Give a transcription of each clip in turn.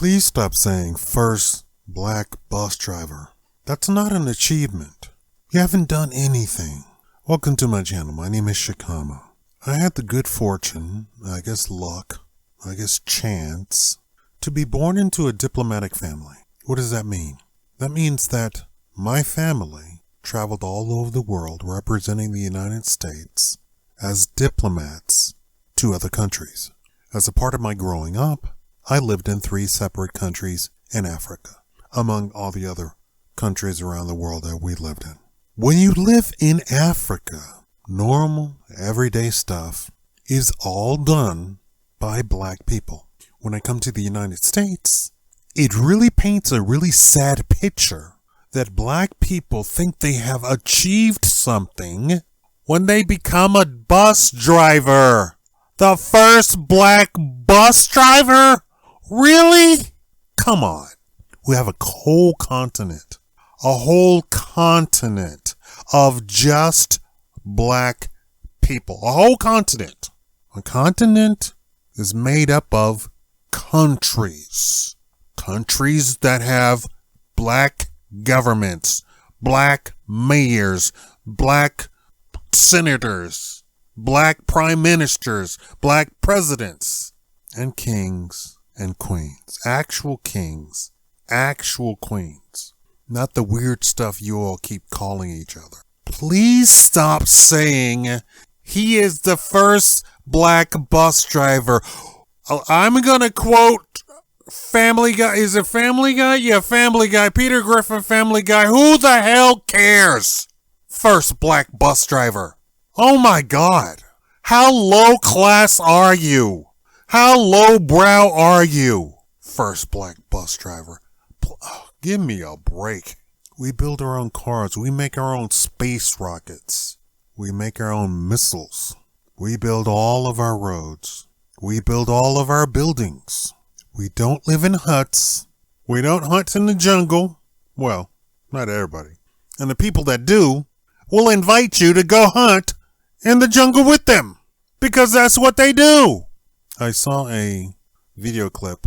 Please stop saying first black bus driver. That's not an achievement. You haven't done anything. Welcome to my channel. My name is Shakaama. I had the good fortune, I guess luck, I guess chance, to be born into a diplomatic family. What does that mean? That means that my family traveled all over the world representing the United States as diplomats to other countries. As a part of my growing up, I lived in 3 separate countries in Africa, among all the other countries around the world that we lived in. When you live in Africa, normal, everyday stuff is all done by black people. When I come to the United States, it really paints a really sad picture that black people think they have achieved something when they become a bus driver. The first black bus driver? Really? Come on. We have a whole continent of just black people. A whole continent. A continent is made up of countries. Countries that have black governments, black mayors, black senators, black prime ministers, black presidents, and kings and queens. Actual kings, actual queens. Not the weird stuff you all keep calling each other. Please stop saying he is the first black bus driver. I'm gonna quote Family Guy. Is it Family Guy? Yeah, Family Guy. Peter Griffin, Family Guy. Who the hell cares? First black bus driver. Oh my God. How low class are you? How low brow are you? First black bus driver. Give me a break. We build our own cars. We make our own space rockets. We make our own missiles. We build all of our roads. We build all of our buildings. We don't live in huts. We don't hunt in the jungle. Well, not everybody. And the people that do will invite you to go hunt in the jungle with them because that's what they do. I saw a video clip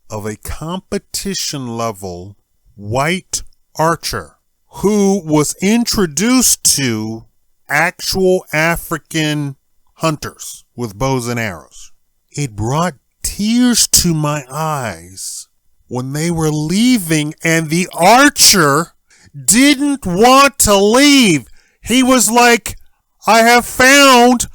of a competition level white archer who was introduced to actual African hunters with bows and arrows. It brought tears to my eyes when they were leaving and the archer didn't want to leave. He was like, I have found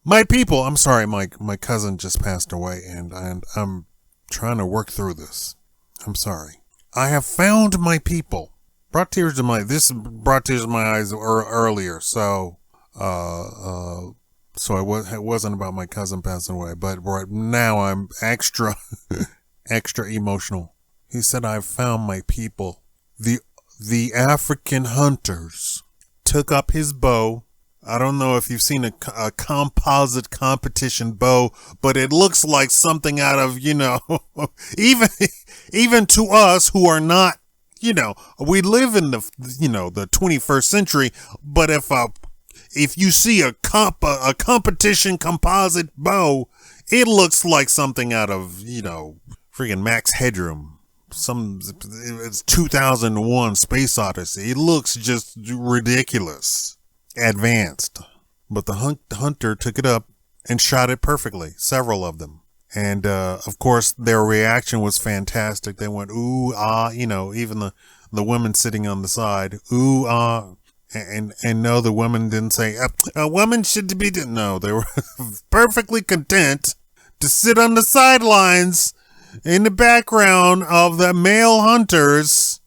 my people. I'm sorry, my cousin just passed away and I'm trying to work through this. I'm sorry. I have found my people. This brought tears to my eyes earlier. So it wasn't about my cousin passing away, but right now I'm extra emotional. He said, I've found my people. The African hunters took up his bow. I don't know if you've seen a composite competition bow, but it looks like something out of, even to us who are not, we live in the 21st century, but if you see a competition composite bow, it looks like something out of, freaking Max Headroom. It's 2001 Space Odyssey. It looks just ridiculous. Advanced. But the hunter took it up and shot it perfectly. Several of them. And, of course, their reaction was fantastic. They went, ooh, ah, even the women sitting on the side, ooh, ah. And no, the women didn't say, a woman should be, no, they were perfectly content to sit on the sidelines in the background of the male hunters,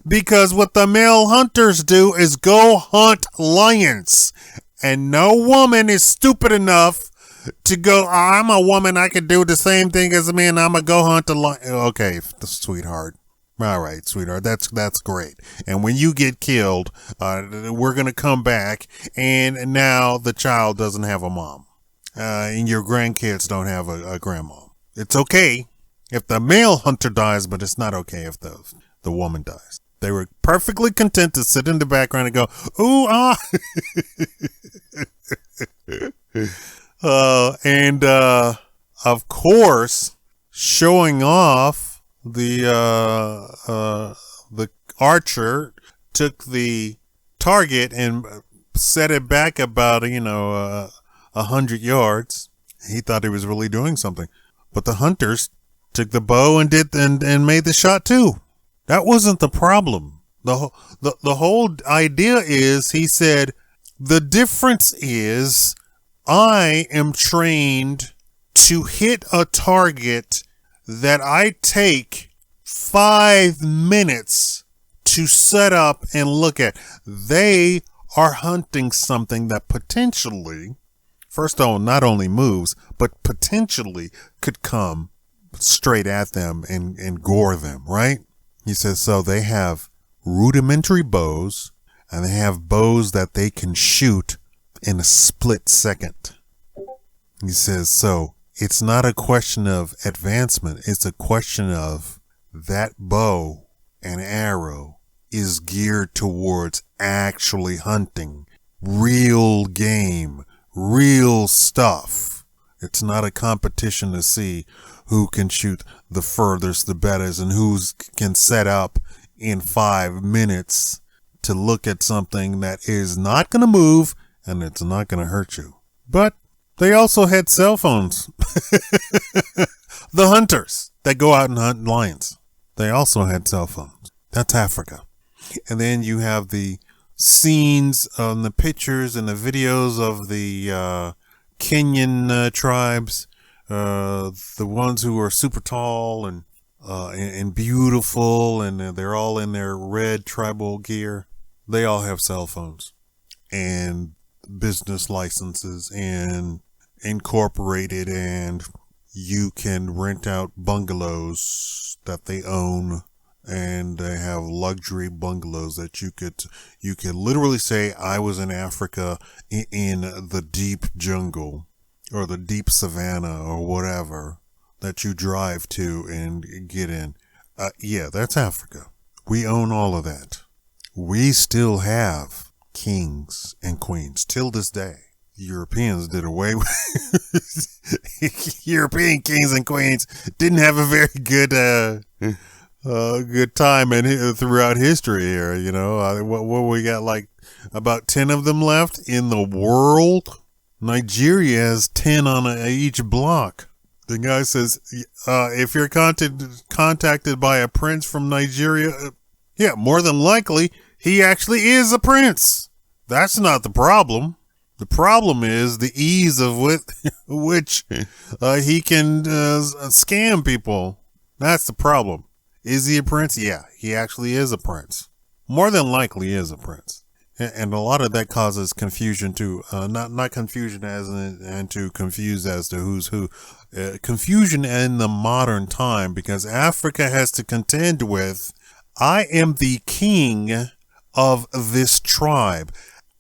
because what the male hunters do is go hunt lions. And no woman is stupid enough to go, I'm a woman, I can do the same thing as a man, I'm gonna go hunt a lion. Okay, sweetheart. All right, sweetheart, that's great. And when you get killed, we're going to come back, and now the child doesn't have a mom. And your grandkids don't have a grandma. It's okay if the male hunter dies, but it's not okay if the woman dies. They were perfectly content to sit in the background and go, ooh, ah. And of course, showing off the archer took the target and set it back about 100 yards. He thought he was really doing something, but the hunters took the bow and made the shot too. That wasn't the problem. The whole idea is, he said, the difference is I am trained to hit a target that I take 5 minutes to set up and look at. They are hunting something that potentially, first of all, not only moves, but potentially could come straight at them and gore them, right? He says, so they have rudimentary bows, and they have bows that they can shoot in a split second. He says, so it's not a question of advancement. It's a question of that bow and arrow is geared towards actually hunting real game, real stuff. It's not a competition to see who can shoot the furthest, the betters, and who can set up in 5 minutes to look at something that is not going to move and it's not going to hurt you. But they also had cell phones. The hunters that go out and hunt lions, they also had cell phones. That's Africa. And then you have the scenes on the pictures and the videos of the Kenyan tribes, the ones who are super tall and beautiful, and they're all in their red tribal gear. They all have cell phones and business licenses and incorporated, and you can rent out bungalows that they own, and they have luxury bungalows that you could literally say, I was in Africa in the deep jungle or the deep savannah or whatever that you drive to and get in. Yeah, that's Africa. We own all of that. We still have kings and queens till this day. Europeans did away with European kings and queens didn't have a very good good time throughout history here. What we got, like about 10 of them left in the world. Nigeria has 10 on each block. The guy says, if you're contacted by a prince from Nigeria, yeah, more than likely he actually is a prince. That's not the problem. The problem is the ease of which he can scam people. That's the problem. Is he a prince? Yeah, he actually is a prince. More than likely is a prince. And a lot of that causes confusion too. Not confusion and to confuse as to who's who. Confusion in the modern time, because Africa has to contend with, I am the king of this tribe.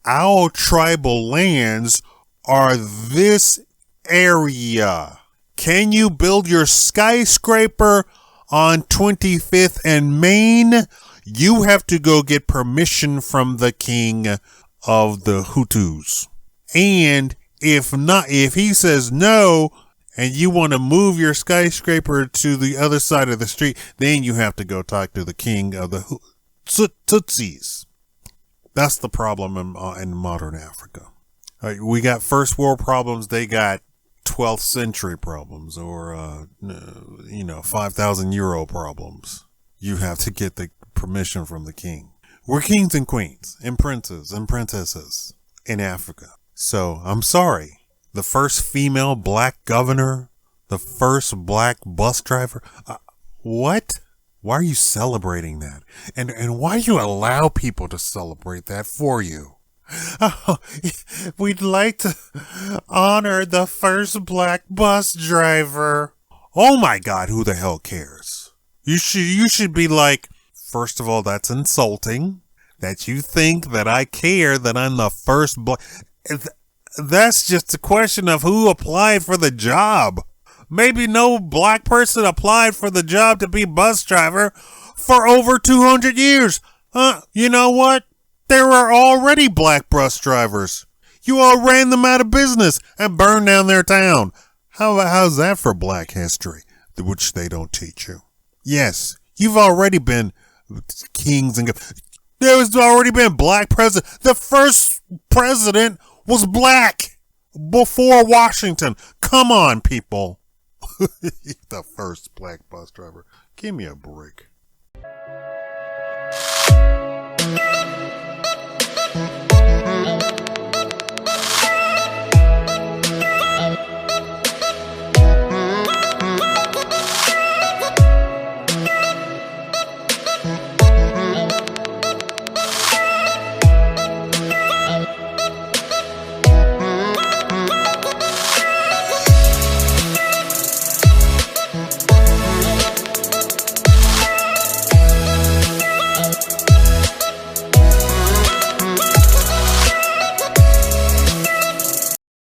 Our tribal lands are this area. Can you build your skyscraper on 25th and Main? You have to go get permission from the king of the Hutus. And if he says no, and you want to move your skyscraper to the other side of the street, then you have to go talk to the king of the Tutsis. That's the problem in modern Africa. We got first world problems. They got 12th century problems, or 5,000 euro problems. You have to get the permission from the king. We're kings and queens and princes and princesses in Africa. So I'm sorry. The first female black governor, the first black bus driver. What? Why are you celebrating that? And why do you allow people to celebrate that for you? Oh, we'd like to honor the first black bus driver. Oh my God, who the hell cares? You should be like, first of all, that's insulting that you think that I care that I'm the first black. That's just a question of who applied for the job. Maybe no black person applied for the job to be bus driver for over 200 years. You know what? There are already black bus drivers. You all ran them out of business and burned down their town. How's that for black history, which they don't teach you? Yes, you've already been kings and there has already been black president. The first president was black before Washington. Come on, people. The first black bus driver. Give me a break.